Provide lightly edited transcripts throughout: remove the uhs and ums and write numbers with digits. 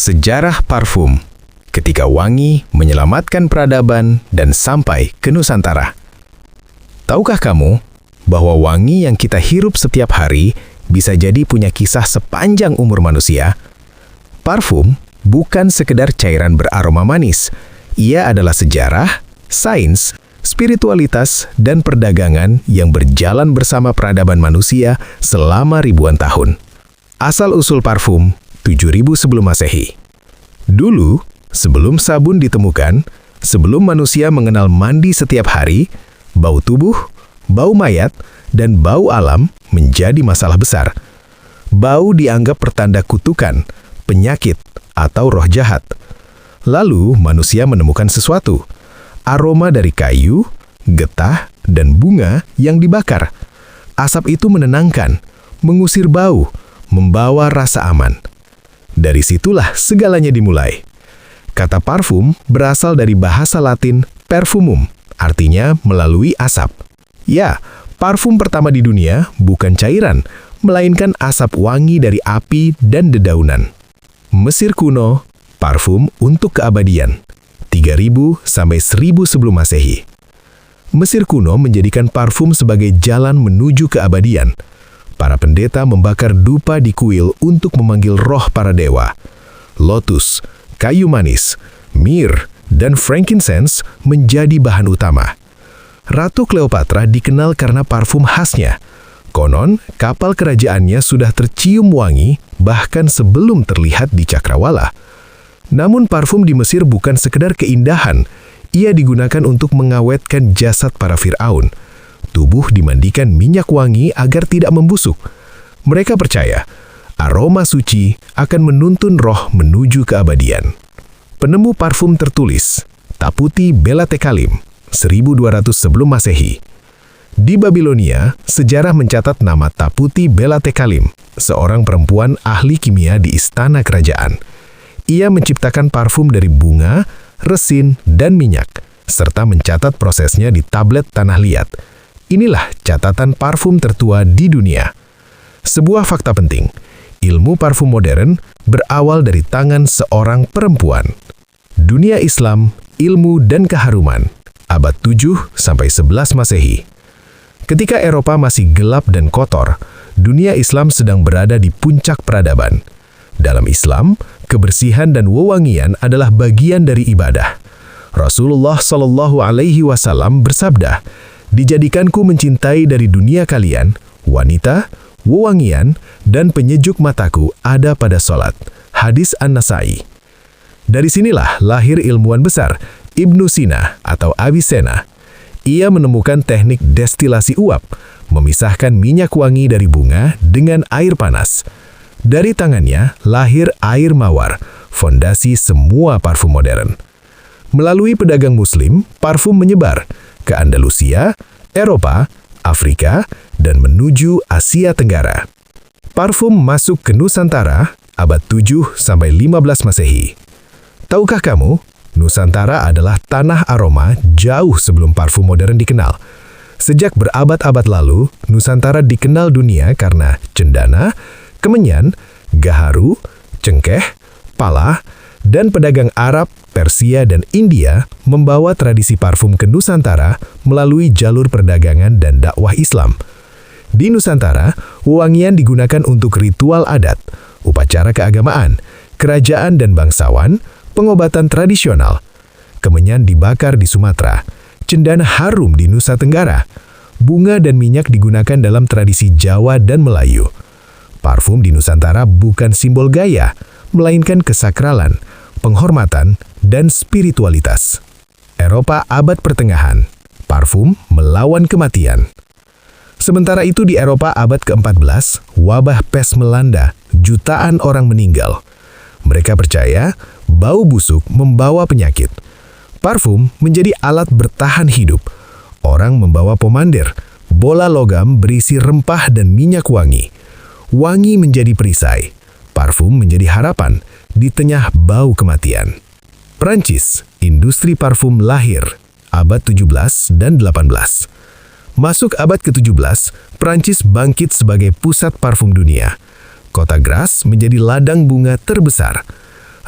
Sejarah parfum, ketika wangi menyelamatkan peradaban dan sampai ke Nusantara. Tahukah kamu bahwa wangi yang kita hirup setiap hari bisa jadi punya kisah sepanjang umur manusia? Parfum bukan sekedar cairan beraroma manis. Ia adalah sejarah, sains, spiritualitas, dan perdagangan yang berjalan bersama peradaban manusia selama ribuan tahun. Asal-usul parfum 7000 sebelum Masehi. Dulu, sebelum sabun ditemukan, sebelum manusia mengenal mandi setiap hari, bau tubuh, bau mayat, dan bau alam menjadi masalah besar. Bau dianggap pertanda kutukan, penyakit, atau roh jahat. Lalu, manusia menemukan sesuatu, aroma dari kayu, getah, dan bunga yang dibakar. Asap itu menenangkan, mengusir bau, membawa rasa aman. Dari situlah segalanya dimulai. Kata parfum berasal dari bahasa Latin perfumum, artinya melalui asap. Ya, parfum pertama di dunia bukan cairan, melainkan asap wangi dari api dan dedaunan. Mesir kuno, parfum untuk keabadian. 3000 sampai 1000 sebelum Masehi. Mesir kuno menjadikan parfum sebagai jalan menuju keabadian. Para pendeta membakar dupa di kuil untuk memanggil roh para dewa. Lotus, kayu manis, mir, dan frankincense menjadi bahan utama. Ratu Cleopatra dikenal karena parfum khasnya. Konon, kapal kerajaannya sudah tercium wangi bahkan sebelum terlihat di cakrawala. Namun parfum di Mesir bukan sekedar keindahan. Ia digunakan untuk mengawetkan jasad para Firaun. Tubuh dimandikan minyak wangi agar tidak membusuk. Mereka percaya, aroma suci akan menuntun roh menuju keabadian. Penemu parfum tertulis, Taputi Bela Tekalim, 1200 sebelum Masehi. Di Babilonia, sejarah mencatat nama Taputi Bela Tekalim, seorang perempuan ahli kimia di istana kerajaan. Ia menciptakan parfum dari bunga, resin, dan minyak, serta mencatat prosesnya di tablet tanah liat. Inilah catatan parfum tertua di dunia. Sebuah fakta penting, ilmu parfum modern berawal dari tangan seorang perempuan. Dunia Islam, ilmu dan keharuman, abad 7 sampai 11 Masehi. Ketika Eropa masih gelap dan kotor, dunia Islam sedang berada di puncak peradaban. Dalam Islam, kebersihan dan wewangian adalah bagian dari ibadah. Rasulullah SAW bersabda, "Dijadikanku mencintai dari dunia kalian, wanita, wewangian, dan penyejuk mataku ada pada solat." Hadis An-Nasai. Dari sinilah lahir ilmuwan besar, Ibnu Sina atau Avicenna. Ia menemukan teknik destilasi uap, memisahkan minyak wangi dari bunga dengan air panas. Dari tangannya lahir air mawar, fondasi semua parfum modern. Melalui pedagang muslim, parfum menyebar ke Andalusia, Eropa, Afrika, dan menuju Asia Tenggara. Parfum masuk ke Nusantara abad 7 sampai 15 Masehi. Tahukah kamu, Nusantara adalah tanah aroma jauh sebelum parfum modern dikenal. Sejak berabad-abad lalu, Nusantara dikenal dunia karena cendana, kemenyan, gaharu, cengkeh, pala, dan pedagang Arab, Persia, dan India membawa tradisi parfum ke Nusantara melalui jalur perdagangan dan dakwah Islam. Di Nusantara, wewangian digunakan untuk ritual adat, upacara keagamaan, kerajaan dan bangsawan, pengobatan tradisional. Kemenyan dibakar di Sumatera, cendana harum di Nusa Tenggara, bunga dan minyak digunakan dalam tradisi Jawa dan Melayu. Parfum di Nusantara bukan simbol gaya, melainkan kesakralan, penghormatan, dan spiritualitas. Eropa abad pertengahan, parfum melawan kematian. Sementara itu di Eropa abad ke-14, wabah pes melanda, jutaan orang meninggal. Mereka percaya bau busuk membawa penyakit. Parfum menjadi alat bertahan hidup. Orang membawa pomander, bola logam berisi rempah dan minyak wangi. Wangi menjadi perisai, parfum menjadi harapan di tengah bau kematian. Prancis, industri parfum lahir, abad 17 dan 18. Masuk abad ke-17, Prancis bangkit sebagai pusat parfum dunia. Kota Grasse menjadi ladang bunga terbesar.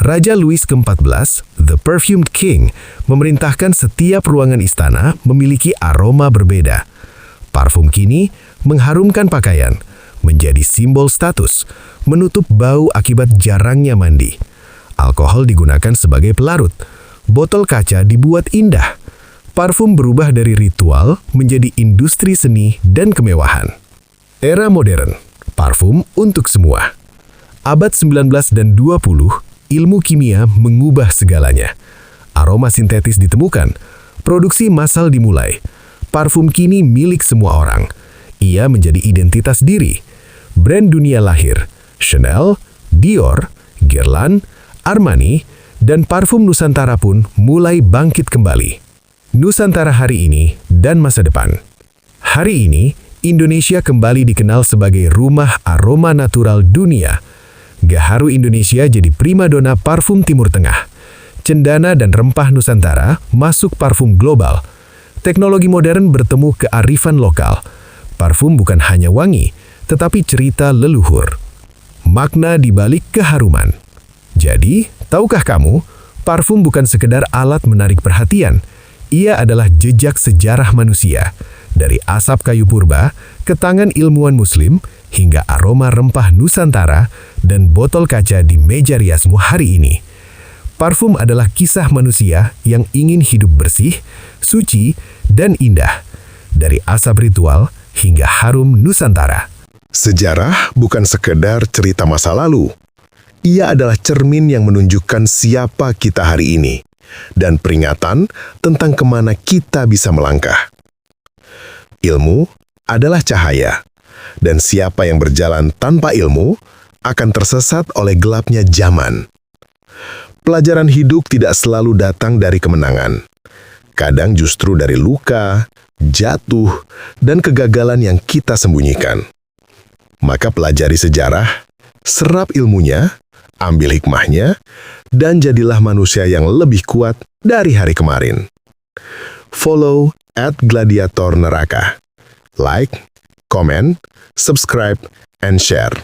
Raja Louis XIV, The Perfumed King, memerintahkan setiap ruangan istana memiliki aroma berbeda. Parfum kini mengharumkan pakaian, menjadi simbol status, menutup bau akibat jarangnya mandi. Alkohol digunakan sebagai pelarut, botol kaca dibuat indah. Parfum berubah dari ritual menjadi industri seni dan kemewahan. Era modern, parfum untuk semua. Abad 19 dan 20, ilmu kimia mengubah segalanya. Aroma sintetis ditemukan, produksi massal dimulai. Parfum kini milik semua orang. Ia menjadi identitas diri. Brand dunia lahir, Chanel, Dior, Guerlain, Armani, dan parfum Nusantara pun mulai bangkit kembali. Nusantara hari ini dan masa depan. Hari ini, Indonesia kembali dikenal sebagai rumah aroma natural dunia. Gaharu Indonesia jadi primadona parfum Timur Tengah. Cendana dan rempah Nusantara masuk parfum global. Teknologi modern bertemu kearifan lokal. Parfum bukan hanya wangi, tetapi cerita leluhur. Makna di balik keharuman. Jadi, tahukah kamu, parfum bukan sekedar alat menarik perhatian. Ia adalah jejak sejarah manusia, dari asap kayu purba ke tangan ilmuwan muslim hingga aroma rempah Nusantara dan botol kaca di meja riasmu hari ini. Parfum adalah kisah manusia yang ingin hidup bersih, suci, dan indah, dari asap ritual hingga harum Nusantara. Sejarah bukan sekedar cerita masa lalu. Ia adalah cermin yang menunjukkan siapa kita hari ini, dan peringatan tentang kemana kita bisa melangkah. Ilmu adalah cahaya, dan siapa yang berjalan tanpa ilmu akan tersesat oleh gelapnya zaman. Pelajaran hidup tidak selalu datang dari kemenangan. Kadang justru dari luka, jatuh, dan kegagalan yang kita sembunyikan. Maka pelajari sejarah, serap ilmunya, ambil hikmahnya, dan jadilah manusia yang lebih kuat dari hari kemarin. Follow @gladiator neraka. Like, comment, subscribe, and share.